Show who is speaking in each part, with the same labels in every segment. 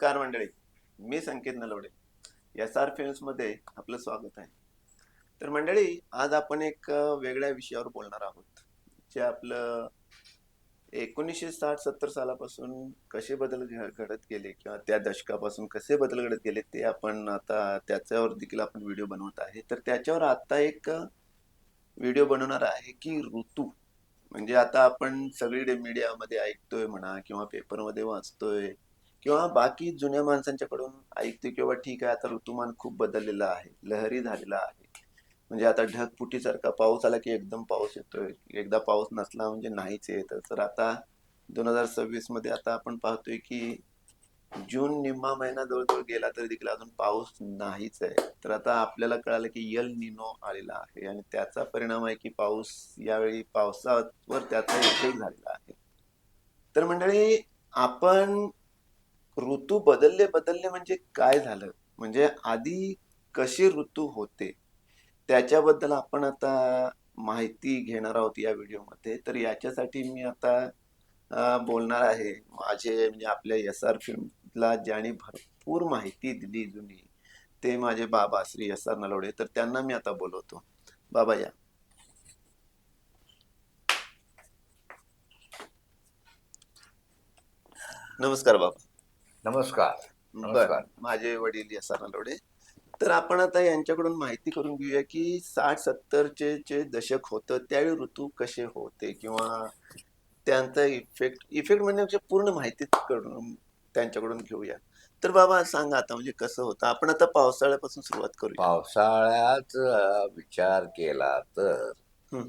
Speaker 1: नमस्कार मंडळी. मी संकेत नलवडे. SR फिल्म्समध्ये आपलं स्वागत आहे. तर मंडळी, आज आपण एक वेगळ्या विषयावर बोलणार आहोत. जे आपलं 1960-70 सालापासून कसे बदल घडत गेले किंवा त्या दशकापासून कसे बदल घडत गेले ते आपण आता त्याच्यावर देखील आपण व्हिडिओ बनवत आहे. तर त्याच्यावर आता एक व्हिडिओ बनवणार आहे की ऋतू. म्हणजे आता आपण सगळीकडे मीडियामध्ये ऐकतोय म्हणा किंवा पेपरमध्ये वाचतोय किंवा बाकी जुन्या माणसांच्याकडून ऐकतोय किंवा ठीक आहे आता ऋतुमान खूप बदललेला आहे, लहरी झालेला आहे. म्हणजे आता ढगफुटीसारखा पाऊस आला की एकदम पाऊस येतोय, एकदा पाऊस नसला म्हणजे नाहीच येत. तर आता 2026 मध्ये आता आपण पाहतोय की जून निम्मा महिना जवळजवळ गेला तरी देखील अजून पाऊस नाहीच आहे. तर आता आपल्याला कळालं की यल निनो आलेला आहे आणि त्याचा परिणाम आहे की पाऊस यावेळी पावसावर त्याचा इफेक्ट झालेला आहे. तर मंडळी, आपण ऋतू बदलले म्हणजे काय झालं, म्हणजे आधी कसे ऋतू होते त्याच्याबद्दल आपण आता माहिती घेणार आहोत या व्हिडिओमध्ये. तर याच्यासाठी मी आता बोलणार आहे माझे म्हणजे आपल्या SR फिल्मला ज्यांनी भरपूर माहिती दिली जुनी, ते माझे बाबा श्री SR नलवडे. तर त्यांना मी आता बोलवतो. बाबा या. नमस्कार बाबा.
Speaker 2: नमस्कार.
Speaker 1: बर,
Speaker 2: नमस्कार.
Speaker 1: माझे वडील SR नलवडे. तर आपण आता यांच्याकडून माहिती करून घेऊया की 60-70 जे दशक होतं त्यावेळी ऋतू कसे होते किंवा त्यांचा इफेक्ट म्हणजे पूर्ण माहिती करून त्यांच्याकडून घेऊया. तर बाबा सांगा आता म्हणजे कसं होतं. आपण आता पावसाळ्यापासून सुरुवात करूया.
Speaker 2: पावसाळ्यात विचार केला तर
Speaker 1: हम्म.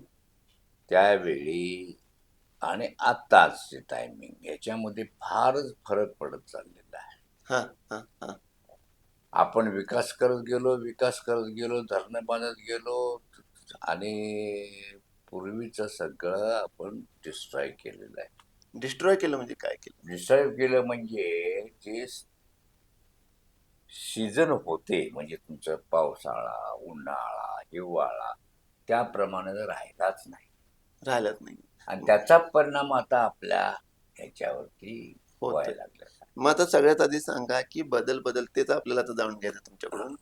Speaker 2: त्यावेळी आणि आत्ताचे टायमिंग याच्यामध्ये फारच फरक पडत चाललेला आहे.
Speaker 1: हा हा हा
Speaker 2: आपण विकास करत गेलो, धरणं बांधत गेलो आणि पूर्वीचं सगळं आपण डिस्ट्रॉय केलेलं आहे.
Speaker 1: डिस्ट्रॉय केलं म्हणजे काय केलं?
Speaker 2: डिस्ट्रॉय केलं म्हणजे जे सीझन होते म्हणजे तुमचं पावसाळा, उन्हाळा, हिवाळा त्याप्रमाणे राहिलाच नाही.
Speaker 1: राहिलंच नाही.
Speaker 2: आणि त्याचा परिणाम आता आपल्या ह्याच्यावरती
Speaker 1: होतोय.
Speaker 2: व्हायला लागलेला.
Speaker 1: मग आता सगळ्यात आधी सांगा की बदल तेच आपल्याला आता जाणून घ्यायचं तुमच्याकडून,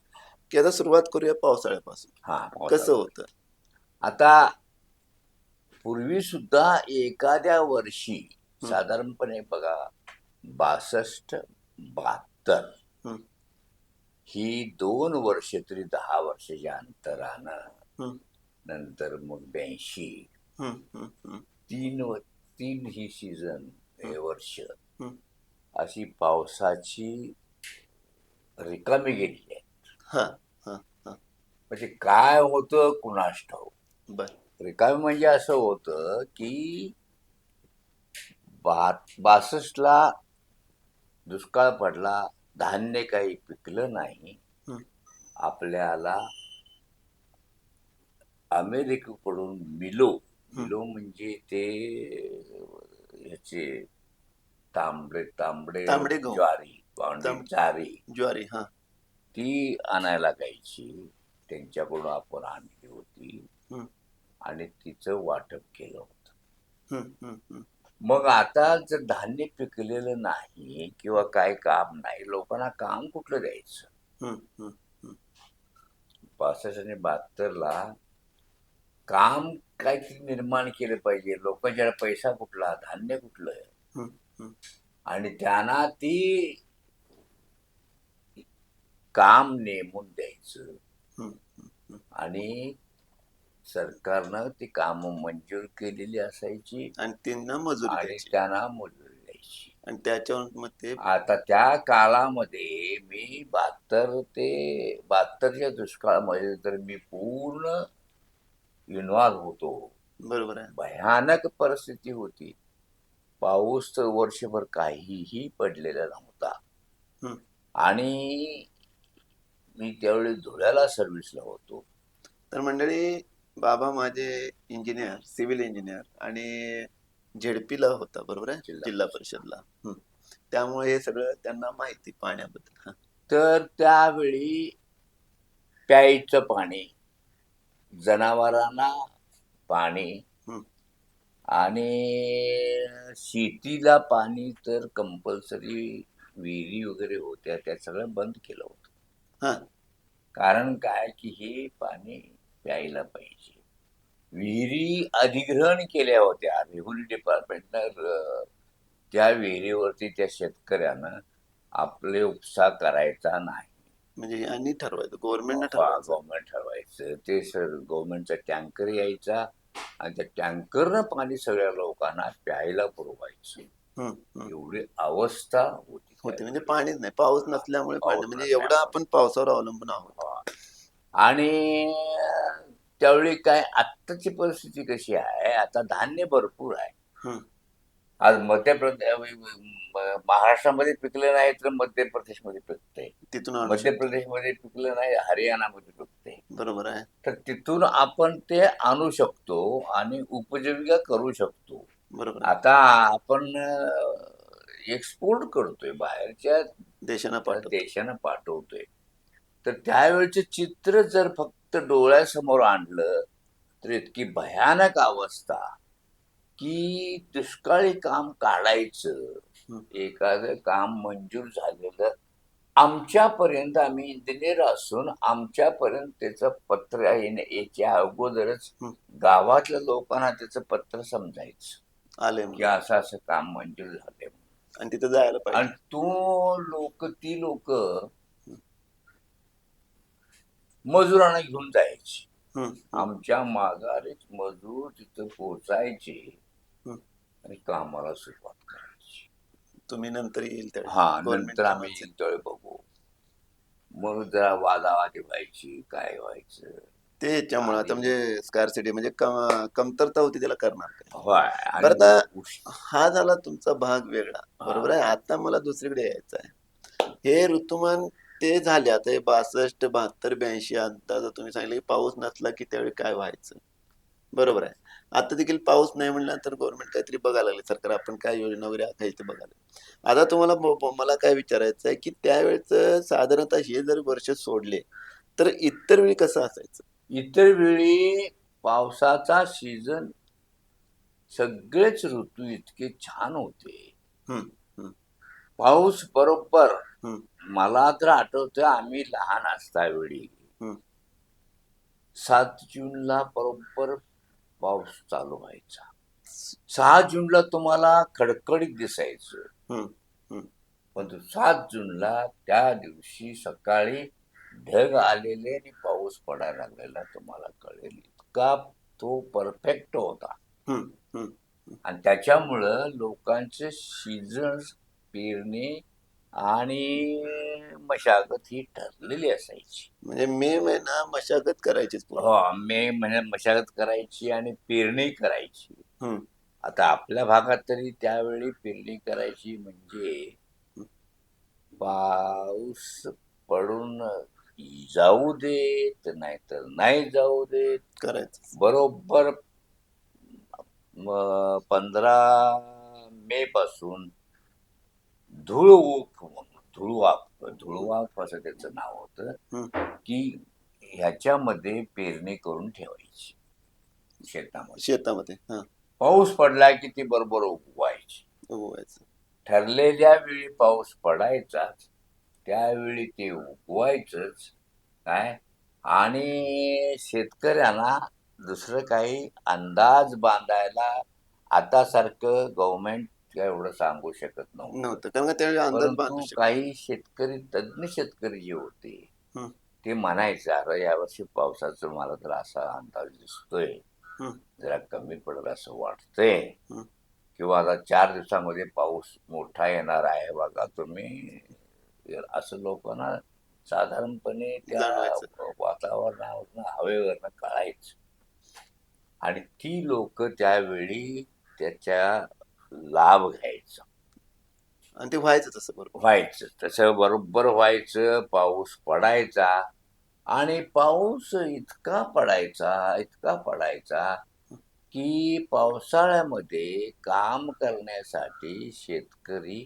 Speaker 1: की आता सुरुवात करूया पावसाळ्यापासून.
Speaker 2: हा,
Speaker 1: कसं
Speaker 2: पावसाळा.
Speaker 1: होतं?
Speaker 2: आता पूर्वी सुद्धा एखाद्या वर्षी साधारणपणे बघा 62, 72
Speaker 1: हम्म,
Speaker 2: ही 2 वर्ष तरी 10 वर्षाच्या अंतरानं,
Speaker 1: हम्म,
Speaker 2: नंतर मग 82,
Speaker 1: हम्म, हम्म, हम्म,
Speaker 2: तीन ही सीझन
Speaker 1: हम्म,
Speaker 2: हे वर्ष
Speaker 1: हम्म.
Speaker 2: अशी पावसाची रिकामी गेलेली आहे.
Speaker 1: हा हा हा
Speaker 2: म्हणजे काय होतं कुणास ठाऊक.
Speaker 1: बर.
Speaker 2: रिकामी म्हणजे असं होतं की 62ला दुष्काळ पडला, धान्य काही पिकलं नाही.
Speaker 1: हम्म,
Speaker 2: आपल्याला अमेरिकेकडून मिलो
Speaker 1: हम्म.
Speaker 2: मिलो म्हणजे ते ह्याचे तांबडे तांबडे
Speaker 1: तांबडे गहू.
Speaker 2: ज्वारी,
Speaker 1: तांब
Speaker 2: ज्वारी
Speaker 1: ज्वारी. हा.
Speaker 2: ती आणायला लागायची. त्यांच्याकडून आपण आणली होती
Speaker 1: हम्म,
Speaker 2: आणि तिचं वाटप केलं होतं.
Speaker 1: हम्म, हम्म, हम्म,
Speaker 2: मग आता जर धान्य पिकलेलं नाही किंवा काय काम नाही, लोकांना काम कुठलं द्यायचं?
Speaker 1: हम्म, हम्म, हम्म,
Speaker 2: 65 आणि 72ला काम काहीतरी निर्माण केलं पाहिजे. लोकांच्याकडे पैसा कुठला, धान्य कुठलं?
Speaker 1: हम्म, हम्म,
Speaker 2: आणि त्यांना ती काम नेमून द्यायचं
Speaker 1: हम्म, हम्म.
Speaker 2: आणि सरकारनं ती कामं मंजूर केलेली असायची
Speaker 1: आणि त्यांना मजुरी
Speaker 2: आणि
Speaker 1: द्यायची
Speaker 2: त्यांना मजुरी द्यायची.
Speaker 1: आणि त्याच्यावर मग ते.
Speaker 2: आता त्या काळामध्ये मी 72च्या दुष्काळामध्ये तर मी पूर्ण इन्व्हॉल्व होतो.
Speaker 1: बरोबर आहे.
Speaker 2: भयानक परिस्थिती होती. पाऊस तर वर्षभर काहीही पडलेला नव्हता.
Speaker 1: हम्म.
Speaker 2: आणि मी त्यावेळी धुळ्याला सर्व्हिसला होतो.
Speaker 1: तर मंडळी, बाबा माझे इंजिनियर, सिव्हिल इंजिनियर आणि झेडपीला होता, बरोबर आहे, जिल्हा परिषदला. त्यामुळे हे सगळं त्यांना माहिती पाण्याबद्दल. हा.
Speaker 2: तर त्यावेळी प्यायचं पाणी, जनावरांना पाणी
Speaker 1: हम्म,
Speaker 2: आणि शेतीला पाणी तर कंपल्सरी विहिरी वगैरे होत्या त्या सगळं बंद केलं होतं.
Speaker 1: हा.
Speaker 2: कारण काय की हे पाणी प्यायला पाहिजे. विहिरी अधिग्रहण केल्या होत्या रेव्हेन्यू डिपार्टमेंटनं. त्या विहिरीवरती त्या शेतकऱ्यानं आपले उपसा करायचा नाही.
Speaker 1: म्हणजे यांनी ठरवायचं, गव्हर्नमेंटनं ठरवायचं.
Speaker 2: गव्हर्नमेंट ठरवायचं ते. सर गव्हर्नमेंटचा टँकर यायचा आणि त्या टँकरनं पाणी सगळ्या लोकांना प्यायला पुरवायचं.
Speaker 1: हम्म, हम्म.
Speaker 2: एवढी अवस्था होती
Speaker 1: होते म्हणजे
Speaker 2: त्यावेळी.
Speaker 1: पाणीच नाही, पाऊस नसल्यामुळे पाणी,
Speaker 2: पाऊस
Speaker 1: म्हणजे एवढं
Speaker 2: नसल्यामुळे.
Speaker 1: आपण पावसावर अवलंबून आहोत.
Speaker 2: आणि त्यावेळी काय आत्ताची परिस्थिती कशी आहे, आता धान्य भरपूर आहे.
Speaker 1: हम्म.
Speaker 2: आज महाराष्ट्रामध्ये पिकलं नाही तर मध्य प्रदेशमध्ये पिकतंय.
Speaker 1: तिथून आणू
Speaker 2: मध्य
Speaker 1: शकतो.
Speaker 2: प्रदेशमध्ये पिकलं नाही हरियाणामध्ये पिकतंय.
Speaker 1: बरोबर आहे.
Speaker 2: तर तिथून आपण ते आणू शकतो आणि उपजीविका करू शकतो.
Speaker 1: बरोबर आहे.
Speaker 2: आता आपण एक्सपोर्ट करतोय, बाहेरच्या
Speaker 1: देशांना पाठवतो.
Speaker 2: देशांना पाठवतोय. तर त्यावेळचे चित्र जर फक्त डोळ्यासमोर आणलं तर इतकी भयानक अवस्था की दुष्काळी काम काढायचं.
Speaker 1: हम्म.
Speaker 2: एखादं काम मंजूर झालेलं आमच्यापर्यंत, आम्ही इंजिनियर असून आमच्यापर्यंत त्याचं पत्र याच्या अगोदरच
Speaker 1: हम्म.
Speaker 2: गावातल्या लोकांना त्याचं पत्र समजायचं
Speaker 1: आले
Speaker 2: की
Speaker 1: म्हणजे,
Speaker 2: असं असं काम मंजूर झालंय.
Speaker 1: आणि तिथे जायला
Speaker 2: आणि
Speaker 1: पाहिजे.
Speaker 2: ती लोक मजुरांना घेऊन जायची.
Speaker 1: हम्म, हम्म.
Speaker 2: आमच्या माघारीच मजूर तिथं पोचायचे
Speaker 1: हम्म.
Speaker 2: आणि कामाला सुरुवात करायची.
Speaker 1: तुम्ही नंतर येईल त्यावेळी
Speaker 2: हा, नंतर
Speaker 1: गव्हर्नमेंटच्या
Speaker 2: आम्ही
Speaker 1: माणसाने.
Speaker 2: तळे बघू. मग जरा वादावादी व्हायची, काय व्हायचं.
Speaker 1: ते याच्यामुळे आता
Speaker 2: आणि
Speaker 1: म्हणजे स्कार्सिटी म्हणजे कमतरता होती, त्याला करणार काय.
Speaker 2: होय. आणि
Speaker 1: बरं, आता हा झाला तुमचा भाग वेगळा, बरोबर आहे. आता मला दुसरीकडे यायचं आहे. हे ऋतुमान ते झाले, आता हे 62, 72, 82 अंदाज तुम्ही सांगितलं की पाऊस नसला की त्यावेळी काय व्हायचं, बरोबर आहे. आता देखील पाऊस नाही म्हणल्यानंतर गव्हर्नमेंट काहीतरी बघायला लागले, सरकार आपण काय योजना वगैरे आखायची ते बघायला. आता तुम्हाला मला काय विचारायचं आहे की त्यावेळेचं साधारणतः हे जर वर्ष सोडले तर इतर वेळी कसं असायचं.
Speaker 2: इतर वेळी पावसाचा सीझन, सगळेच ऋतू इतके छान होते.
Speaker 1: हम्म, हम्म,
Speaker 2: पाऊस बरोबर,
Speaker 1: हम्म,
Speaker 2: मला तर आठवतं आम्ही लहान असतावेळी
Speaker 1: हम्म.
Speaker 2: 7 जूनला बरोबर पाऊस चालू व्हायचा. 6 जूनला तुम्हाला खडखडीत दिसायचं.
Speaker 1: हम्म, हम्म.
Speaker 2: पण 7 जूनला त्या दिवशी सकाळी ढग आलेले आणि पाऊस पडायला लागलेला तुम्हाला कळेल, इतका तो परफेक्ट होता.
Speaker 1: हम्म, हम्म.
Speaker 2: आणि त्याच्यामुळं लोकांचे सीझन, पेरणी आणि मशागत ही ठरलेली असायची.
Speaker 1: म्हणजे मे महिना मशागत करायचीच पूर्ण.
Speaker 2: हो, मे महिन्यात मशागत करायची आणि पेरणी करायची.
Speaker 1: हम्म,
Speaker 2: आता आपल्या भागात तरी त्यावेळी पेरणी करायची म्हणजे पाऊस पडून जाऊ देत नाहीतर नाही जाऊ देत,
Speaker 1: करायचं.
Speaker 2: बरोबर 15 मे पासून धुळवाफ असं त्याचं नाव होतं,
Speaker 1: हम्म.
Speaker 2: की ह्याच्यामध्ये पेरणी करून ठेवायची शेतामध्ये.
Speaker 1: शेतामध्ये हा
Speaker 2: पाऊस पडला की ती बरोबर उगवायची.
Speaker 1: उगवायचं.
Speaker 2: ठरलेल्या वेळी पाऊस पडायचाच, त्यावेळी ते उगवायचंच काय. आणि शेतकऱ्यांना दुसरं काही अंदाज बांधायला आता सारखं गव्हर्नमेंट एवढं सांगू शकत नव्हतं.
Speaker 1: कारण का त्यावेळी अंदाज बांधू
Speaker 2: परंतु
Speaker 1: शकतो.
Speaker 2: काही शेतकरी, तज्ञ शेतकरी जे होते
Speaker 1: हम्म,
Speaker 2: ते म्हणायचे, अरे यावर्षी पावसाचं मला तर असा अंदाज दिसतोय,
Speaker 1: हम्म,
Speaker 2: जरा कमी पडेल असं वाटतंय,
Speaker 1: हम्म.
Speaker 2: किंवा आता 4 दिवसामध्ये पाऊस मोठा येणार आहे बघा तुम्ही, असं लोकांना साधारणपणे त्या
Speaker 1: जाणवायचं.
Speaker 2: वातावरणावरनं, हवेवरनं कळायचं. आणि ती लोक त्यावेळी त्याच्या लाभ घ्यायचं.
Speaker 1: आणि ते व्हायचं तसं बरोबर.
Speaker 2: व्हायचं तसं बरोबर व्हायचं. पाऊस पडायचा आणि पाऊस इतका पडायचा की पावसाळ्यामध्ये काम करण्यासाठी शेतकरी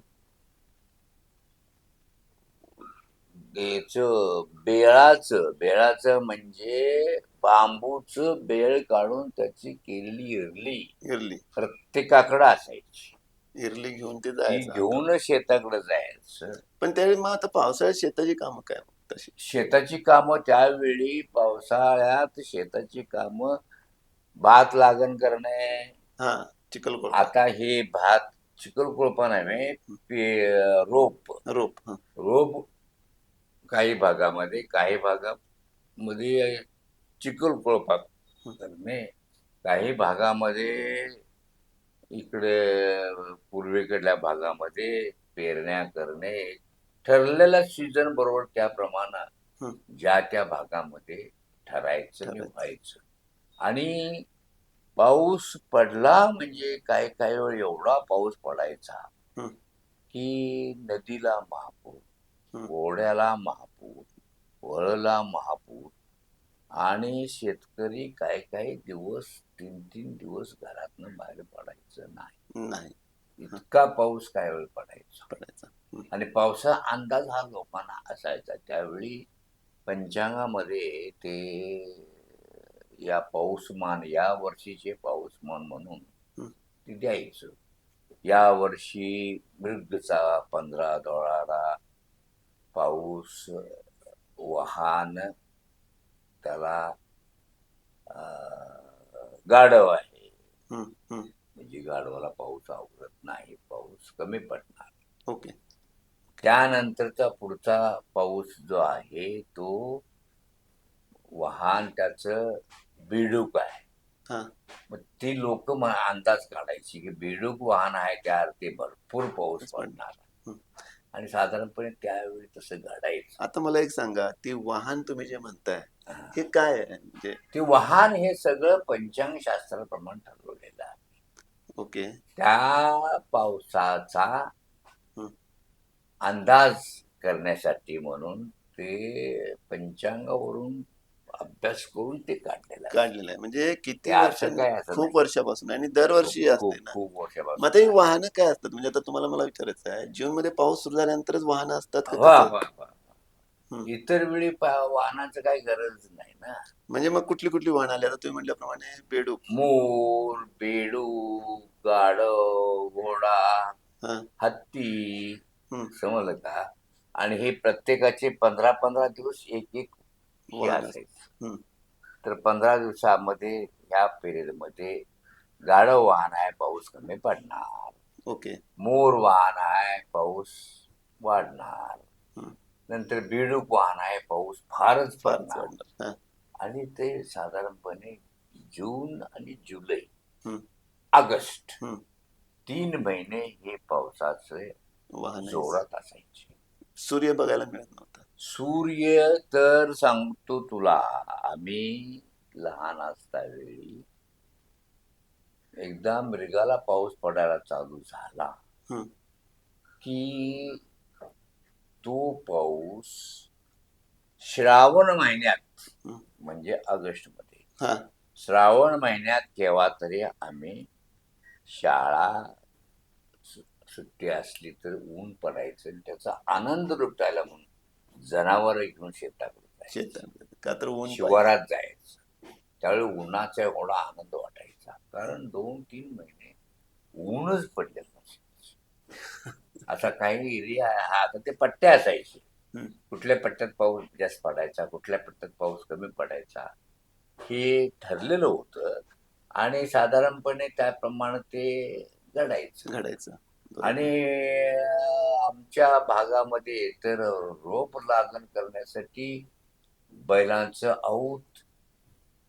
Speaker 2: बेळाचं म्हणजे बांबूचं बेळ काढून त्याची केलेली इरली
Speaker 1: गिरली.
Speaker 2: प्रत्येकाकडे असायची.
Speaker 1: इरली घेऊन ते
Speaker 2: ती
Speaker 1: जायचं अंगावर.
Speaker 2: घेऊनच शेताकडे जायचं.
Speaker 1: पण त्यावेळी मग आता पावसाळ्यात शेताची कामं काय मग तशी?
Speaker 2: शेताची कामं त्यावेळी पावसाळ्यात शेताची कामं भात लागण करणे.
Speaker 1: हा, चिखलकोळपा.
Speaker 2: आता हे भात चिखलकोळपा नव्हे, रोप.
Speaker 1: रोप. हा.
Speaker 2: रोप काही भागामध्ये, काही भागामध्ये चिखलकोळपा करणे, काही भागामध्ये इकडे पूर्वेकडल्या भागामध्ये पेरण्या करणे. ठरलेल्या सीझन बरोबर त्याप्रमाणे
Speaker 1: हं.
Speaker 2: ज्या त्या भागामध्ये ठरायचं आणि
Speaker 1: ठरायचं.
Speaker 2: व्हायचं. आणि पाऊस पडला म्हणजे काही काही वेळ एवढा पाऊस पडायचा
Speaker 1: हं.
Speaker 2: की नदीला महापूर,
Speaker 1: हं.
Speaker 2: ओढ्याला महापूर, वळला महापूर, आणि शेतकरी काही काही दिवस 3-3 दिवस घरातनं बाहेर पडायचं नाही.
Speaker 1: नाही
Speaker 2: इतका पाऊस काही वेळ पडायचा.
Speaker 1: पडायचा. हं.
Speaker 2: आणि पावसाचा अंदाज हा लोकांना असायचा. त्यावेळी पंचांगामध्ये ते या पाऊसमान, या वर्षीचे पाऊसमान म्हणून
Speaker 1: हं.
Speaker 2: ते द्यायचं. या वर्षी मृगचा 15 डोळारा पाऊस, वहान त्याला गाढव आहे.
Speaker 1: हं. हं.
Speaker 2: म्हणजे गाढवाला पाऊस आवडत नाही, पाऊस कमी पडणार.
Speaker 1: ओके.
Speaker 2: त्यानंतरचा पुढचा पाऊस जो आहे तो वाहन त्याचं बेडूक आहे.
Speaker 1: हा.
Speaker 2: मग ती लोक अंदाज काढायची की बेडूक वाहन आहे त्या अर्थी भरपूर पाऊस
Speaker 1: पाऊस पडणार.
Speaker 2: पडणार.
Speaker 1: हं.
Speaker 2: आणि साधारणपणे त्यावेळी तसं घडायचं.
Speaker 1: आता मला एक सांगा, ती वाहन तुम्ही जे म्हणताय
Speaker 2: हा.
Speaker 1: हे काय आहे म्हणजे?
Speaker 2: ते वाहन हे सगळं पंचांग शास्त्राप्रमाणे ठरवलेलं आहे.
Speaker 1: ओके.
Speaker 2: त्या पावसाचा
Speaker 1: हं.
Speaker 2: अंदाज करण्यासाठी म्हणून ते पंचांगावरून अभ्यास करून ते काढलेलं आहे.
Speaker 1: काढलेलं आहे म्हणजे किती
Speaker 2: ते असं
Speaker 1: वर्षांनी?
Speaker 2: काय असं
Speaker 1: खूप
Speaker 2: नाही.
Speaker 1: वर्षापासून आणि दरवर्षी
Speaker 2: खूप
Speaker 1: असते
Speaker 2: खूप
Speaker 1: ना.
Speaker 2: खूप
Speaker 1: मग
Speaker 2: वर्षापासून
Speaker 1: आता ही
Speaker 2: आहे.
Speaker 1: वाहनं काय असतात म्हणजे आता तुम्हाला मला विचारायचं आहे, जून मध्ये पाऊस सुरू झाल्यानंतरच वाहनं असतात का
Speaker 2: वा
Speaker 1: कसं?
Speaker 2: वा वा.
Speaker 1: हं.
Speaker 2: इतर वेळी वाहनाचं काही गरज नाही ना.
Speaker 1: म्हणजे मग कुठली कुठली वाहनं आली? आता तुम्ही म्हटल्याप्रमाणे बेडूक.
Speaker 2: मोर, बेडूक, गाढव, घोडा,
Speaker 1: हा.
Speaker 2: हत्ती,
Speaker 1: हं.
Speaker 2: समजलं का? आणि हे प्रत्येकाचे 15-15 दिवस एक एक हे
Speaker 1: वाहन असत.
Speaker 2: असायचं.
Speaker 1: हं.
Speaker 2: तर 15 दिवसामध्ये ह्या पिरियडमध्ये गाढव वाहन आहे, पाऊस कमी पडणार.
Speaker 1: ओके.
Speaker 2: मोर वाहन आहे, पाऊस वाढणार.
Speaker 1: हं.
Speaker 2: नंतर बेडूक वाहन आहे, पाऊस फारच
Speaker 1: फारच
Speaker 2: पडणार.
Speaker 1: वाढणार. हा.
Speaker 2: आणि ते साधारणपणे जून आणि जुलै,
Speaker 1: हं.
Speaker 2: ऑगस्ट
Speaker 1: हं.
Speaker 2: 3 महिने हे पावसाचे
Speaker 1: वाहन आहे.
Speaker 2: जोरात असायचे.
Speaker 1: सूर्य बघायला मिळत नव्हता.
Speaker 2: सूर्य तर सांगतो तुला, आम्ही लहान असतावेळी एकदा मृगाला पाऊस पडायला चालू झाला
Speaker 1: हं.
Speaker 2: की तो पाऊस श्रावण महिन्यात,
Speaker 1: हं.
Speaker 2: म्हणजे ऑगस्टमध्ये,
Speaker 1: हा.
Speaker 2: श्रावण महिन्यात केव्हा तरी आम्ही शाळा सुट्टी असली तर ऊन पडायचं आणि त्याचा आनंद लुटायला म्हणून जनावरं घेऊन शेताकडे जायचं,
Speaker 1: शेतात का तर ऊन पाहिजे.
Speaker 2: शिवारात जायचं. त्यावेळी उन्हाचा एवढा आनंद वाटायचा, कारण 2-3 महिने ऊनच पडलेलं नसायचं. असा काही एरिया आहे, आता ते पट्टे असायचे.
Speaker 1: हं.
Speaker 2: कुठल्या पट्ट्यात पाऊस जास्त पडायचा, कुठल्या पट्ट्यात पाऊस कमी पडायचा, हे ठरलेलं होतं. आणि साधारणपणे त्याप्रमाणे ते घडायचं.
Speaker 1: घडायचं.
Speaker 2: आणि
Speaker 1: बरोबर.
Speaker 2: आमच्या भागामध्ये तर रोप लागण करण्यासाठी बैलांचं औत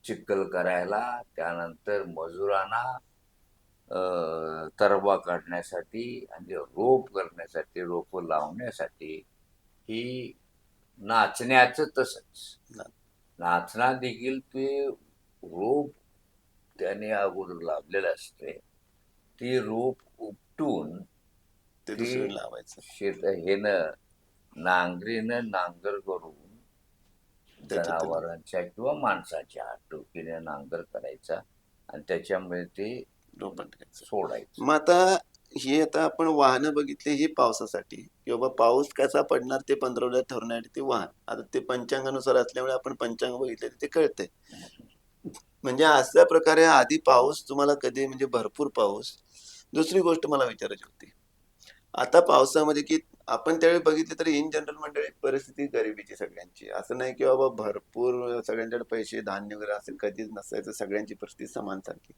Speaker 2: चिखल करायला, त्यानंतर मजुरांना तरवा काढण्यासाठी आणि रोप करण्यासाठी, रोप लावण्यासाठी, ही नाचण्याचं तसंच. नाचना देखील ते रोप त्याने अगोदर लावलेलं असते. ते रोप उपटून
Speaker 1: ते
Speaker 2: ते
Speaker 1: दुसरीला लावायचं.
Speaker 2: हेनं नांगरीनं नांगर करून
Speaker 1: त्याच्यात ते
Speaker 2: जनावरांच्या किंवा माणसाच्या टोकीने नांगर करायचा आणि त्याच्यामध्ये ते
Speaker 1: रोपण करायचं.
Speaker 2: सोडायचं.
Speaker 1: मग आता आपण वाहनं बघितली ही पावसासाठी, की बाबा पाऊस कसा पडणार ते पंधरवड्यात ठरवण्यासाठी ते वाहन. आता ते पंचांगानुसार असल्यामुळे आपण पंचांग बघितले ते कळतंय. म्हणजे अशा प्रकारे आधी पाऊस तुम्हाला कधी म्हणजे भरपूर पाऊस दुसरी गोष्ट मला विचारायची होती. आता पावसामध्ये की आपण त्यावेळी बघितलं तर इन जनरल मंडळी परिस्थिती गरिबीची सगळ्यांची. असं नाही की बाबा भरपूर सगळ्यांच्याकडे पैसे, धान्य वगैरे असं कधीच नसायचं. सगळ्यांची परिस्थिती समानसारखी.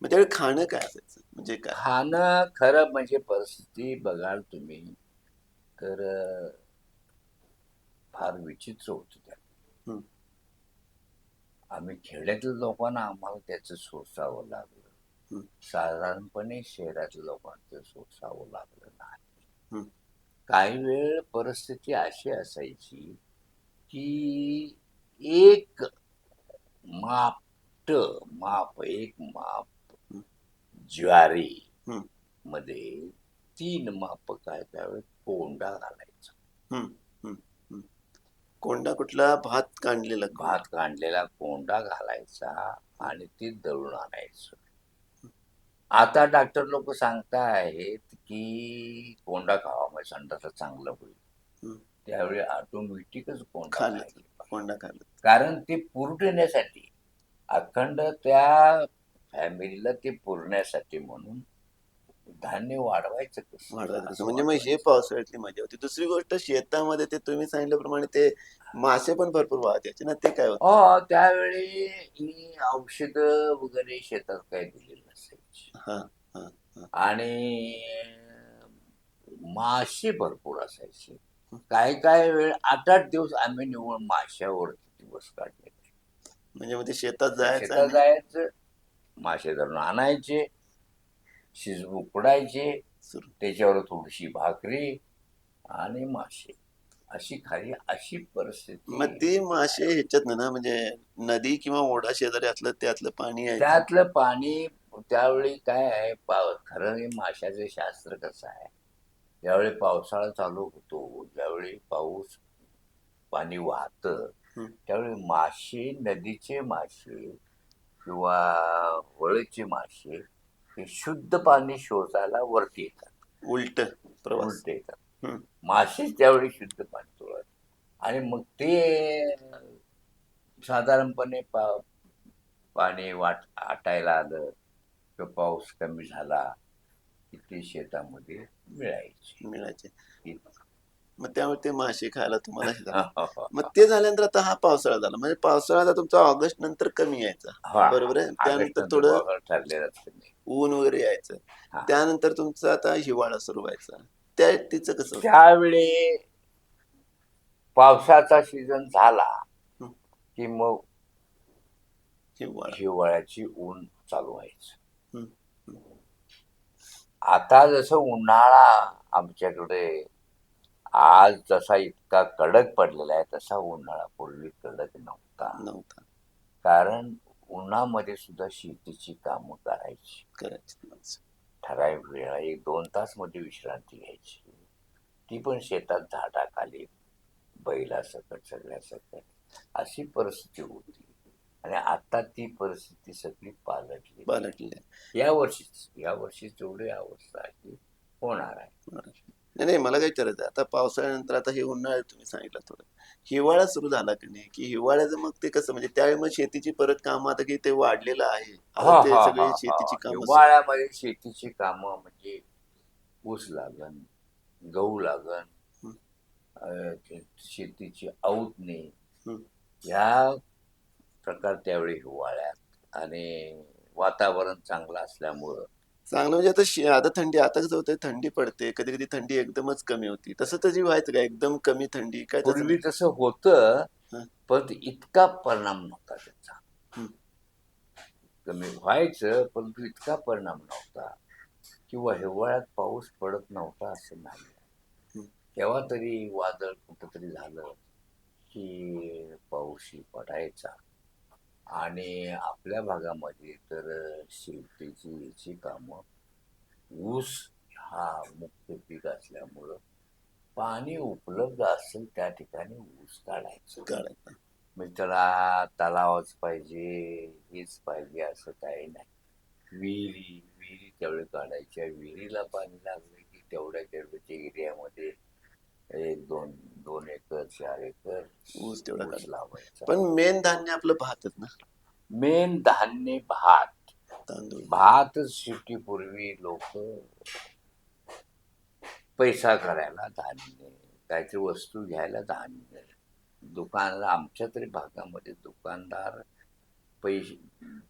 Speaker 1: मग त्यावेळी खाणं काय असायचं? म्हणजे काय?
Speaker 2: खाणं खरं म्हणजे परिस्थिती बघाल तुम्ही तर फार विचित्र होतं त्या.
Speaker 1: हं,
Speaker 2: आम्ही खेड्यातील लोकांना आम्हाला त्याचं सोसावं लागलं.
Speaker 1: हं,
Speaker 2: साधारणपणे शहरातल्या लोकांचं सोसावं लागलं नाही.
Speaker 1: हं,
Speaker 2: काही वेळ परिस्थिती अशी असायची की एक एक माप
Speaker 1: हं,
Speaker 2: ज्वारी
Speaker 1: हं,
Speaker 2: मध्ये 3 माप काय त्यावेळेस कोंडा घालायचा.
Speaker 1: हं, हं, हं. कोंडा कुठला? भात काढलेला कोंडा.
Speaker 2: भात काढलेला कोंडा घालायचा आणि ते दळून आणायचं. आता डॉक्टर लोक सांगतायत की कोंडा खावा म्हणजे संडासं चांगलं होईल.
Speaker 1: हं.
Speaker 2: त्यावेळी ऑटोमॅटिकच कोंडा
Speaker 1: खाल्लं.
Speaker 2: खायला पाहिजे.
Speaker 1: कोंडा खाल्लं.
Speaker 2: कारण ते पुरवण्यासाठी अखंड त्या फॅमिलीला ते पुरण्यासाठी म्हणून धान्य वाढवायचं कसं
Speaker 1: वाढवायचं कसं?
Speaker 2: असं
Speaker 1: म्हणजे मग हे
Speaker 2: वाढवायचं.
Speaker 1: पावसाळ्यातली मजा होती. दुसरी गोष्ट शेतामध्ये ते तुम्ही सांगितल्याप्रमाणे ते मासे पण भरपूर वाहत यायचे ना, ते काय होतं?
Speaker 2: त्यावेळी ही औषधं वगैरे शेतात काही दिलेली नसायची
Speaker 1: हां, हां, हां.
Speaker 2: आणि मासे भरपूर असायचे.
Speaker 1: हं.
Speaker 2: काही वेळ 8-8 दिवस आम्ही निव्वळ माशावरती दिवस काढले.
Speaker 1: म्हणजे मग ते शेतात जायचं
Speaker 2: शेतात
Speaker 1: आणि
Speaker 2: जायचं, मासे धरून आणायचे, उकडायचे,
Speaker 1: सुरू.
Speaker 2: त्याच्यावर थोडीशी भाकरी आणि मासे अशी
Speaker 1: मग
Speaker 2: परिस्थिती.
Speaker 1: ती मासे ह्याच्यातनं ना म्हणजे नदी किंवा ओढा शेजारी असलं त्यातलं पाणी यायचं.
Speaker 2: त्यातलं पाणी त्यावेळी काय आहे खरं हे माशाचं शास्त्र कसं आहे, ज्यावेळी पावसाळा चालू होतो, ज्यावेळी पाणी वाहतं,
Speaker 1: हं.
Speaker 2: त्यावेळी मासे, नदीचे मासे किंवा होळीचे मासे हे शुद्ध पाणी शोधायला वरती येतात,
Speaker 1: उलटं प्रवास.
Speaker 2: उलटे येतात.
Speaker 1: हं.
Speaker 2: मासेच त्यावेळी शुद्ध पाणी तोडतात आणि मग ते साधारणपणे पाणी आटायला आलं किंवा पाऊस कमी झाला की ते शेतामध्ये मिळायचे.
Speaker 1: मिळायचे. मग त्यामुळे ते मासे खायला तुम्हाला हे झालं. मग
Speaker 2: हा,
Speaker 1: ते झाल्यानंतर आता हा पावसाळा झाला. म्हणजे पावसाळा आता तुमचा ऑगस्ट नंतर कमी यायचा. बरोबर आहे?
Speaker 2: ऑगस्ट
Speaker 1: त्यानंतर
Speaker 2: नंतर
Speaker 1: थोडं
Speaker 2: पावसाळा ठरलेलाच नाही.
Speaker 1: ऊन वगैरे यायचं.
Speaker 2: हा,
Speaker 1: त्यानंतर तुमचा आता हिवाळा सुरू व्हायचा. त्या तिचं कसं होतं?
Speaker 2: त्यावेळी पावसाचा सीझन झाला
Speaker 1: हं.
Speaker 2: की मग
Speaker 1: हिवाळा.
Speaker 2: हिवाळ्याची ऊन चालू व्हायचं.
Speaker 1: हं, हं.
Speaker 2: आता जसं उन्हाळा आमच्याकडे आज जसा इतका कडक पडलेला आहे तसा उन्हाळा पूर्वी कडक नव्हता.
Speaker 1: नव्हता.
Speaker 2: कारण उन्हामध्ये सुद्धा शेतीची कामं करायची.
Speaker 1: करायची माणसं.
Speaker 2: ठराविक वेळा 1-2 तास मध्ये विश्रांती घ्यायची. ती पण शेतात झाडाखाली बैलासकट सगळ्यासकट अशी परिस्थिती होती आणि आता ती परिस्थिती सगळी पालटली.
Speaker 1: पालटलेलं.
Speaker 2: यावर्षी जेवढी अवस्था आहे ती होणार आहे.
Speaker 1: नाही, नाही. मला काय विचारायचं आहे, आता पावसाळ्यानंतर आता हे उन्हाळ्यात तुम्ही सांगितलं थोडं. हिवाळा सुरू झाला की नाही, की हिवाळ्याचं मग ते कसं म्हणजे त्यावेळी मग शेतीची परत कामं आता की ते वाढलेलं आहे. आता
Speaker 2: हा
Speaker 1: ते
Speaker 2: हा हा
Speaker 1: सगळी
Speaker 2: हा
Speaker 1: शेतीची कामं
Speaker 2: हिवाळ्यामध्ये शेतीची कामं म्हणजे ऊस लागण, गहू लागण,
Speaker 1: हं,
Speaker 2: शेतीची अवतणे
Speaker 1: हं.
Speaker 2: ह्या प्रकार त्यावेळी हिवाळ्यात आणि वातावरण चांगलं असल्यामुळं
Speaker 1: चांगलं म्हणजे आता आता थंडी आता कसं होतंय थंडी पडते. कधी-कधी थंडी एकदमच कमी होती. तसं तशी व्हायचं का एकदम कमी थंडी? काय तसं
Speaker 2: पूर्वी
Speaker 1: नाही?
Speaker 2: तसं होतं,
Speaker 1: हां.
Speaker 2: पण इतका परिणाम नव्हता त्याचा.
Speaker 1: हं,
Speaker 2: कमी व्हायचं, परंतु इतका परिणाम नव्हता किंवा हिवाळ्यात पाऊस पडत नव्हता असं नाही.
Speaker 1: हं.
Speaker 2: केव्हा तरी वादळ कुठंतरी झालं की पाऊसही पडायचा आणि आपल्या भागामध्ये तर शेतीची याची कामं ऊस हा मुख्य पीक असल्यामुळं पाणी उपलब्ध असेल त्या ठिकाणी ऊस काढायचं.
Speaker 1: काढायचं.
Speaker 2: म्हणजे त्याला तलावच पाहिजे, हेच पाहिजे असं काही नाही. विहिरी तेवढे काढायच्या. विहिरीला पाणी लागलं की तेवढ्या एरियामध्ये 1-2 एकर, 4 एकर
Speaker 1: ऊस तेवढा
Speaker 2: ऊस
Speaker 1: काढायचा.
Speaker 2: लावायचा.
Speaker 1: पण मेन धान्य आपलं भातच ना.
Speaker 2: मेन धान्य भात.
Speaker 1: तांदूळ.
Speaker 2: भात शेतीपूर्वी लोक पैसा करायला धान्य, काहीतरी वस्तू घ्यायला धान्य, दुकानदार आमच्या तरी भागामध्ये दुकानदार पैसे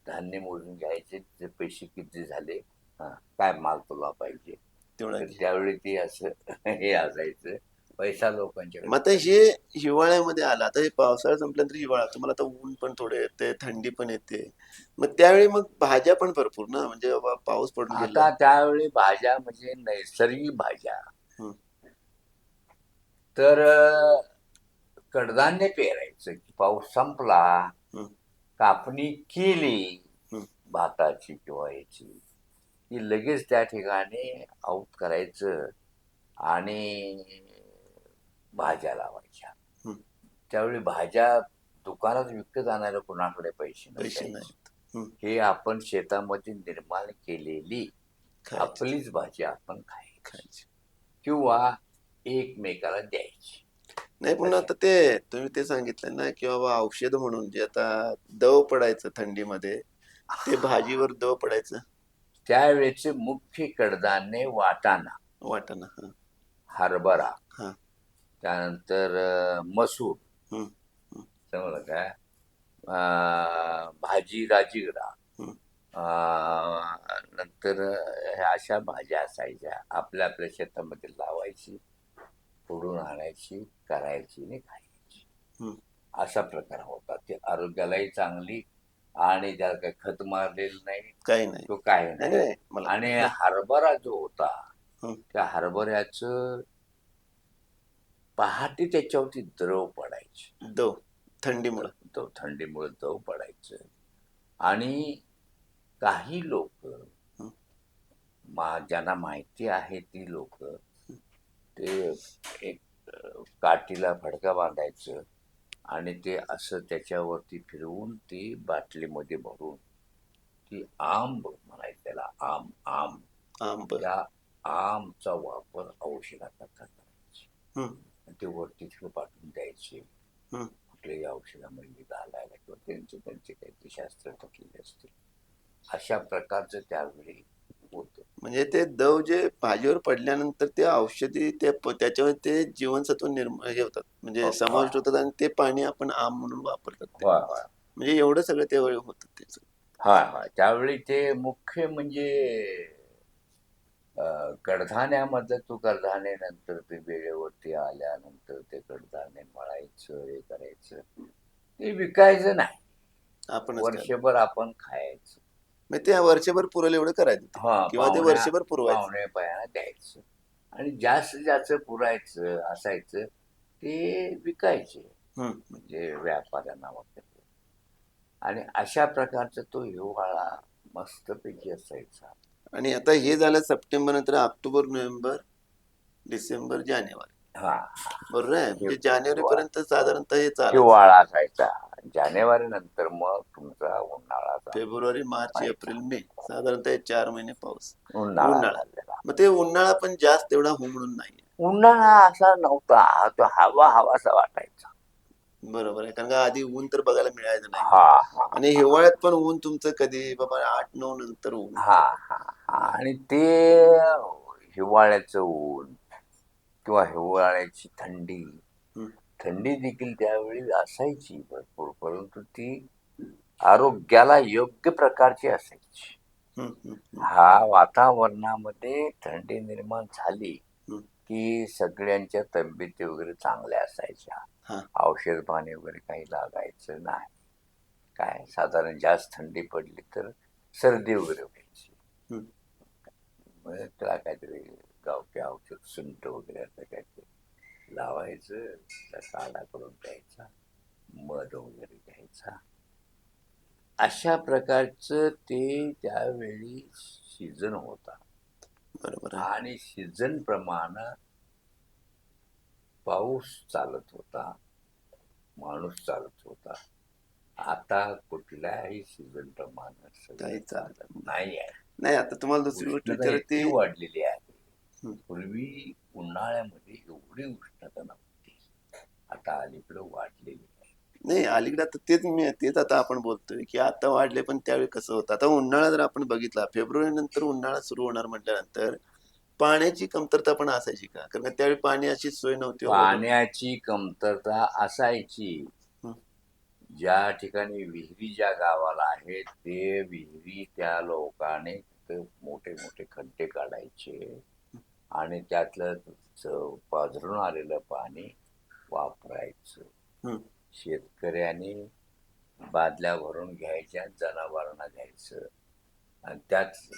Speaker 2: धान्य मोजून घ्यायचे, ते पैसे किती झाले, काय माल तुला पाहिजे,
Speaker 1: तेवढा
Speaker 2: तर
Speaker 1: घे.
Speaker 2: त्यावेळी ते असं हे असायचं, पैसा
Speaker 1: मग
Speaker 2: लोकांच्याकडे
Speaker 1: आता
Speaker 2: पाहिजे.
Speaker 1: हे हिवाळ्यामध्ये आलं, आता हे पावसाळा संपल्यानंतर हिवाळा, तुम्हाला आता ऊन पण थोडं येते, थंडी पण येते, मग त्यावेळी मग भाज्या पण भरपूर ना, म्हणजे बाबा पाऊस पडून गेला.
Speaker 2: आता त्यावेळी भाज्या म्हणजे नैसर्गिक भाज्या,
Speaker 1: हं,
Speaker 2: तर कडधान्य पेरायचं की पाऊस संपला,
Speaker 1: हं,
Speaker 2: कापणी केली
Speaker 1: हं.
Speaker 2: भाताची किंवा याची, की लगेच त्या ठिकाणी आऊत करायचं आणि भाज्या लावायच्या.
Speaker 1: हं.
Speaker 2: त्यावेळी भाज्या दुकानात विकत आणायला कोणाकडे पैसे
Speaker 1: पैसे
Speaker 2: नसायचे.
Speaker 1: नाहीत. हं,
Speaker 2: हे आपण शेतामध्ये निर्माण केलेली
Speaker 1: खायचे
Speaker 2: आपलीच भाजी आपण खायची
Speaker 1: खायचे.
Speaker 2: किंवा एकमेकाला द्यायची.
Speaker 1: नाही पण
Speaker 2: तसे
Speaker 1: आता ते तुम्ही ते सांगितलं ना की बाबा औषध म्हणून जे आता दव पडायचं थंडीमध्ये, ते भाजीवर दव पडायचं.
Speaker 2: त्यावेळेचे मुख्य कडधान्य वाटाणा,
Speaker 1: वाटाणा. हा,
Speaker 2: हरभरा,
Speaker 1: हा.
Speaker 2: त्यानंतर मसूर,
Speaker 1: हं, हं,
Speaker 2: समजलं काय, भाजी राजीगरा,
Speaker 1: हं,
Speaker 2: नंतर ह्या अशा भाज्या असायच्या, आपल्या आपल्या शेतामध्ये लावायची, फोडून आणायची, करायची आणि खायची.
Speaker 1: हं.
Speaker 2: असा प्रकार होता. ते आरोग्यालाही चांगली आणि त्याला काही खत मारलेलं नाही,
Speaker 1: काही नाही.
Speaker 2: तो काही
Speaker 1: नाही
Speaker 2: नाही.
Speaker 1: नाही मला
Speaker 2: आणि
Speaker 1: हा,
Speaker 2: हरभरा जो होता,
Speaker 1: हं.
Speaker 2: त्या हरभऱ्याचं पहाटे त्याच्यावरती द्रव पडायचे.
Speaker 1: दव थंडीमुळं.
Speaker 2: तो थंडीमुळे द्रव पडायचं. आणि काही लोक,
Speaker 1: हं,
Speaker 2: ज्यांना माहिती आहे ती लोक,
Speaker 1: हं,
Speaker 2: ते एक काठीला फडका बांधायचं आणि ते असं त्याच्यावरती फिरवून ती बाटलीमध्ये भरून, ती आंब म्हणायचं त्याला, आम आम,
Speaker 1: आंब.
Speaker 2: त्या आमचा वापर औषधाचा करायचे.
Speaker 1: हं,
Speaker 2: ते वरती तिकडे पाठवून द्यायचे.
Speaker 1: हं.
Speaker 2: कुठल्याही औषधामध्ये घालायला किंवा त्यांचे काहीतरी शास्त्र टाकलेले असते. अशा प्रकारचं त्यावेळी होतं.
Speaker 1: म्हणजे ते दव जे भाजीवर पडल्यानंतर ते औषधी त्याच्यावर ते जीवनसत्व हे होतात, म्हणजे
Speaker 2: होय
Speaker 1: समाविष्ट होतात आणि ते पाणी आपण आम म्हणून वापरतात ते.
Speaker 2: होय होय
Speaker 1: म्हणजे एवढं सगळं त्यावेळी होतं त्याचं.
Speaker 2: होय होय. त्यावेळी ते मुख्य म्हणजे कडधान्यामधलं, तू कडधान्य नंतर ते वेळेवरती आल्यानंतर ते कडधान्य मळायचं, हे करायचं, ते विकायचं नाही,
Speaker 1: आपणच काय
Speaker 2: वर्षभर आपण खायचं.
Speaker 1: मग ते वर्षभर पुरेल एवढं करायचं ते,
Speaker 2: हा,
Speaker 1: किंवा ते वर्षभर पुरवायचं.
Speaker 2: पाहुणे पायाला द्यायचं आणि जास्त ज्याचं पुरायचं असायचं ते विकायचे,
Speaker 1: हं.
Speaker 2: म्हणजे व्यापाऱ्यांना वगैरे. आणि अशा प्रकारचा तो हिवाळा मस्तपैकी असायचा.
Speaker 1: आणि आता हे झालं सप्टेंबर नंतर ऑक्टोबर, नोव्हेंबर, डिसेंबर, जानेवारी.
Speaker 2: हा,
Speaker 1: बरोबर आहे, म्हणजे जानेवारी
Speaker 2: हिवाळा
Speaker 1: पर्यंत साधारणतः हे चालायचं.
Speaker 2: हिवाळा असायचा. जानेवारी नंतर मग तुमचा उन्हाळा
Speaker 1: फेब्रुवारी, मार्च,
Speaker 2: व्हायचा.
Speaker 1: एप्रिल, मे, साधारणतः हे 4 महिने पाऊस.
Speaker 2: उन्हाळा
Speaker 1: उन्हाळा.
Speaker 2: झालेला.
Speaker 1: मग ते उन्हाळा पण जास्त एवढा हो म्हणून नाहीये.
Speaker 2: उन्हाळा असा नव्हता, तो हवा हवासा वाटायचा.
Speaker 1: बरोबर आहे, कारण का आधी ऊन तर बघायला मिळायचं नाही.
Speaker 2: हा हा
Speaker 1: आणि हिवाळ्यात पण ऊन तुमचं कधी बाबा 8-9 नंतर ऊन
Speaker 2: हा
Speaker 1: होतं.
Speaker 2: हा. आणि ते हिवाळ्याचं ऊन किंवा हिवाळ्याची थंडी,
Speaker 1: हं,
Speaker 2: थंडी देखील त्यावेळी असायची भरपूर, परंतु ती आरोग्याला योग्य प्रकारची असायची.
Speaker 1: हं, हं, हं,
Speaker 2: हा, वातावरणामध्ये थंडी निर्माण झाली
Speaker 1: हं.
Speaker 2: की सगळ्यांच्या तब्येती वगैरे चांगल्या असायच्या.
Speaker 1: हा.
Speaker 2: औषध पाणी वगैरे काही लागायचं नाही. काय साधारण जास्त थंडी पडली तर सर्दी वगैरे व्हायची.
Speaker 1: हं.
Speaker 2: मग त्याला काहीतरी गावठी औषध, सुंठ वगैरे असं काहीतरी लावायचं, त्याचा काढा करून प्यायचा, मध वगैरे घ्यायचा. अशा प्रकारचं ते त्यावेळी सीझन होता.
Speaker 1: बरोबर आहे.
Speaker 2: आणि सीझन प्रमाणे पाऊस चालत होता, माणूस चालत होता. आता कुठल्याही सीझन प्रमाणे सगळं
Speaker 1: काही
Speaker 2: चालत
Speaker 1: चालत
Speaker 2: नाही आहे.
Speaker 1: नाही. आता तुम्हाला दुसरी गोष्ट
Speaker 2: उष्णता
Speaker 1: विचारायची.
Speaker 2: इतकी वाढलेली आहे.
Speaker 1: हं.
Speaker 2: पूर्वी उन्हाळ्यामध्ये एवढी उष्णता नव्हती, आता अलीकडे वाढलेली आहे.
Speaker 1: नाही अलीकडे आता तेच आता आपण बोलतोय की आता वाढले, पण त्यावेळी कसं होतं, आता उन्हाळा जर आपण बघितला फेब्रुवारी नंतर उन्हाळा सुरू होणार म्हटल्यानंतर पाण्याची कमतरता पण असायची का? कारण का त्यावेळी पाणी अशी सोय नव्हती अवेलेबल.
Speaker 2: पाण्याची कमतरता असायची. ज्या ठिकाणी विहिरी ज्या गावाला आहेत ते विहिरी त्या लोकांनी मोठे मोठे खड्डे काढायचे आणि त्यातलं पाझरून आलेलं पाणी वापरायचं. शेतकऱ्यांनी बादल्या भरून घ्यायच्या, जनावरांना द्यायचं आणि त्याच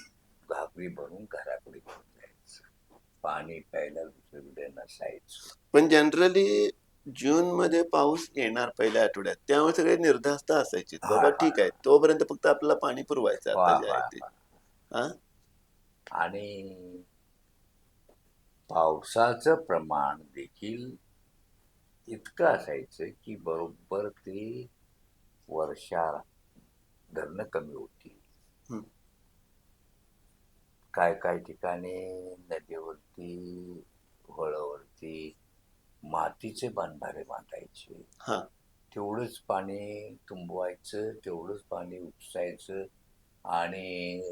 Speaker 2: घागरी भरून घराकडे घेऊन जायचं. पाणी प्यायला दुसरीकडे नसायचं.
Speaker 1: पण जनरली जून मध्ये पाऊस येणार पहिल्या आठवड्यात, त्यामुळे सगळे निर्धास्त असायचे, बाबा ठीक आहे तोपर्यंत फक्त आपल्याला पाणी पुरवायचं आता जे आहे ते. हा
Speaker 2: आणि पावसाचं प्रमाण देखील इतकं असायचं की बरोबर ते वर्षा धरणं कमी होती. काय काय ठिकाणी नदीवरती होळावरती मातीचे बंधारे बांधायचे. तेवढंच पाणी तुंबवायचं, तेवढंच पाणी उपसायचं आणि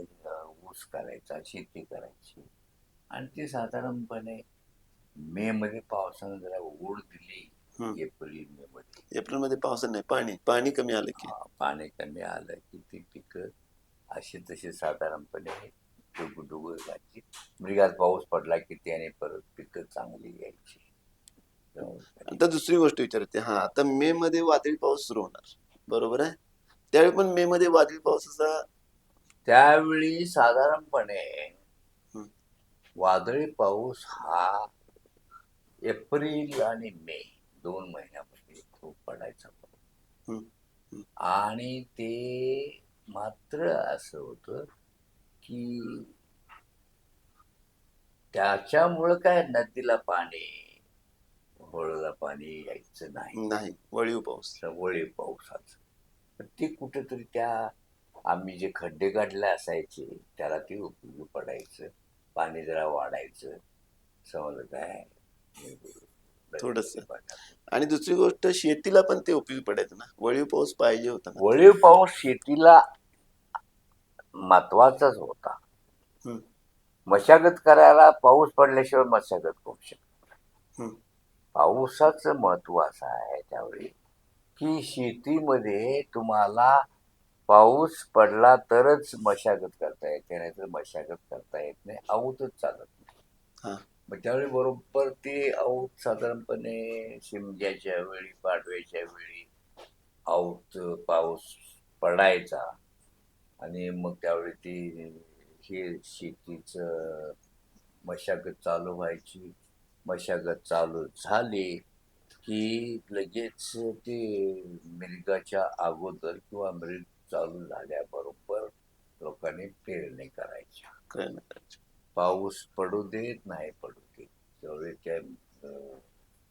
Speaker 2: ऊस करायचा, शेती करायची. आणि ते साधारणपणे मे मध्ये पावसानं जरा ओढ दिली.
Speaker 1: एप्रिल मध्ये पावसानं नाही, पाणी कमी आलं की
Speaker 2: पाणी कमी आलं की ती पिकं अशी तशी साधारणपणे डुगू जायची. मृगात पाऊस पडला की त्याने परत पिकं चांगली यायची.
Speaker 1: आता दुसरी गोष्ट विचारते, आता मे मध्ये वादळी पाऊस सुरू होणार, बरोबर आहे? त्यावेळी पण मे मध्ये वादळी पावसाचा
Speaker 2: त्यावेळी साधारणपणे वादळी पाऊस हा एप्रिल आणि मे 2 महिन्यामध्ये खूप पडायचा. आणि ते मात्र असं होतं की त्याच्यामुळं काय नदीला पाणी, होळीला पाणी यायचं नाही.
Speaker 1: वळीव पाऊस,
Speaker 2: वळीव पावसाचं ते कुठेतरी त्या आम्ही जे खड्डे काढले असायचे त्याला ते उपयोगी पडायचं. पाणी जरा वाढायचं, समजलं काय
Speaker 1: थोडस. आणि दुसरी गोष्ट शेतीला पण ते उपयोगी पडायचं ना, वळीव पाऊस पाहिजे होता ना.
Speaker 2: वळीव पाऊस शेतीला महत्वाचाच होता. मशागत करायला पाऊस पडल्याशिवाय मशागत करू शकत. पावसाचं महत्व असं आहे त्यावेळी की शेतीमध्ये तुम्हाला पाऊस पडला तरच मशागत करता येते, नाही तर मशागत करता येत नाही, आऊतच चालत नाही. मग त्यावेळी बरोबर ते आऊत साधारणपणे शिमग्याच्या वेळी, पाडव्याच्या वेळी आऊत पाऊस पडायचा आणि मग त्यावेळी ती हे शेतीचं मशागत चालू व्हायची. मशागत चालू झाली की लगेच ते मृगाच्या अगोदर किंवा मृग चालू झाल्याबरोबर लोकांनी पेरणी करायची. पाऊस पडू देत नाही पडू देत त्यावेळी त्या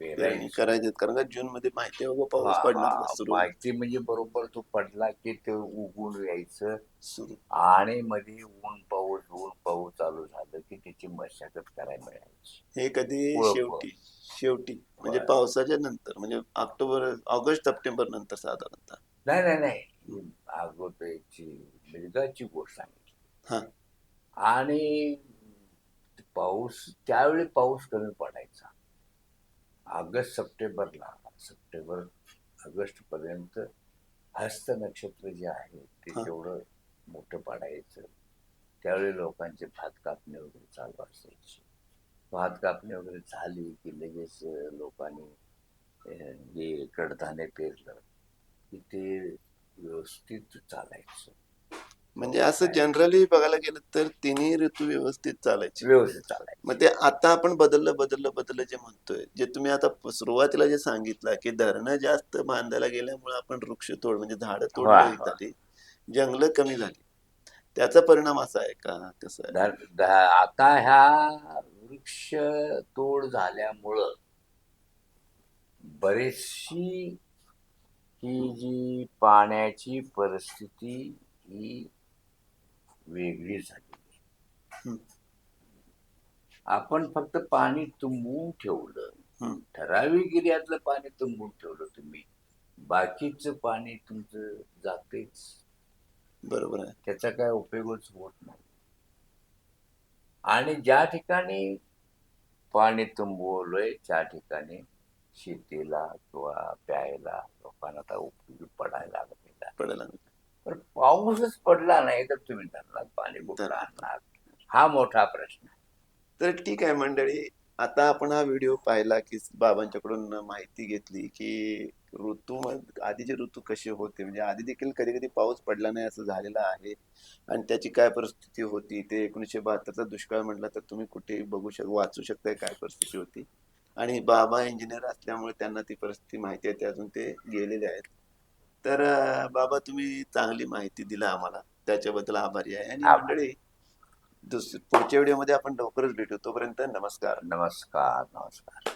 Speaker 2: पेरणी
Speaker 1: करायचे, कारण का जून मध्ये माहिती आहे बाबा पाऊस पडणार सुरू.
Speaker 2: माहिती म्हणजे बरोबर तो पडला की ते उगून यायचं आणि मध्ये ऊन पाऊस चालू झालं की त्याची मशागत करायला मिळायची.
Speaker 1: हे कधी शेवटी म्हणजे पावसाच्या नंतर, म्हणजे ऑगस्ट सप्टेंबर नंतर साधारणतः.
Speaker 2: नाही अगोदरची मृगाची गोष्ट सांगितली. आणि पाऊस त्यावेळी पाऊस कमी पडायचा. ऑगस्ट सप्टेंबर ऑगस्ट पर्यंत हस्त नक्षत्र जे आहे ते तेवढं मोठं पडायचं. त्यावेळी लोकांचे भात कापणी वगैरे चालू असायची. भात कापणी वगैरे झाली की लगेच लोकांनी जे कडधान्य पेरलं की ते व्यवस्थित चालायचं.
Speaker 1: म्हणजे असं जनरली बघायला गेलं तर तिन्ही ऋतू व्यवस्थित चालायचे. मग ते आता आपण बदललं जे म्हणतोय, जे तुम्ही आता सुरुवातीला जे सांगितलं की धरणं जास्त बांधायला गेल्यामुळे आपण वृक्षतोड म्हणजे झाडं तोडली झाली, जंगलं कमी झाली, त्याचा परिणाम असा आहे का कसं आहे?
Speaker 2: आता ह्या वृक्ष तोड झाल्यामुळं बरीचशी ही जी पाण्याची परिस्थिती ही वेगळी झाली. आपण फक्त पाणी तुंबवून ठेवलं, ठराविक एरियातलं पाणी तुंबवून ठेवलं तुम्ही, बाकीचं पाणी तुमचं जातेच,
Speaker 1: बरोबर आहे.
Speaker 2: त्याचा काय उपयोगच होत नाही. आणि ज्या ठिकाणी पाणी तुंबवलंय त्या ठिकाणी शेतीला किंवा प्यायला लोकांना आता उपयोगी पडायला लागलेला.
Speaker 1: पडायला
Speaker 2: पण पाऊसच पडला नाही तर तुम्ही धरणात पाणी कुठलं
Speaker 1: तर
Speaker 2: आणणार, हा मोठा प्रश्न आहे.
Speaker 1: तर ठीक आहे मंडळी. आता आपण हा व्हिडिओ पाहिला की बाबांच्याकडून माहिती घेतली की आधीचे ऋतू कसे होते, म्हणजे आधी देखील कधी कधी पाऊस पडला नाही असं झालेलं आहे. आणि त्याची काय परिस्थिती होती ते 1972चा दुष्काळ म्हटलं तर तुम्ही कुठेही वाचू शकताय काय परिस्थिती होती. आणि बाबा इंजिनियर असल्यामुळे त्यांना ती परिस्थिती माहिती आहे, ते अजून ते गेलेले आहेत. तर बाबा तुम्ही चांगली माहिती दिला आम्हाला, त्याच्याबद्दल आभारी आहे. आणि
Speaker 2: आभार.
Speaker 1: मंडळी, पुढच्या व्हिडिओमध्ये आपण लवकरच भेटू. तोपर्यंत नमस्कार.
Speaker 2: नमस्कार, नमस्कार.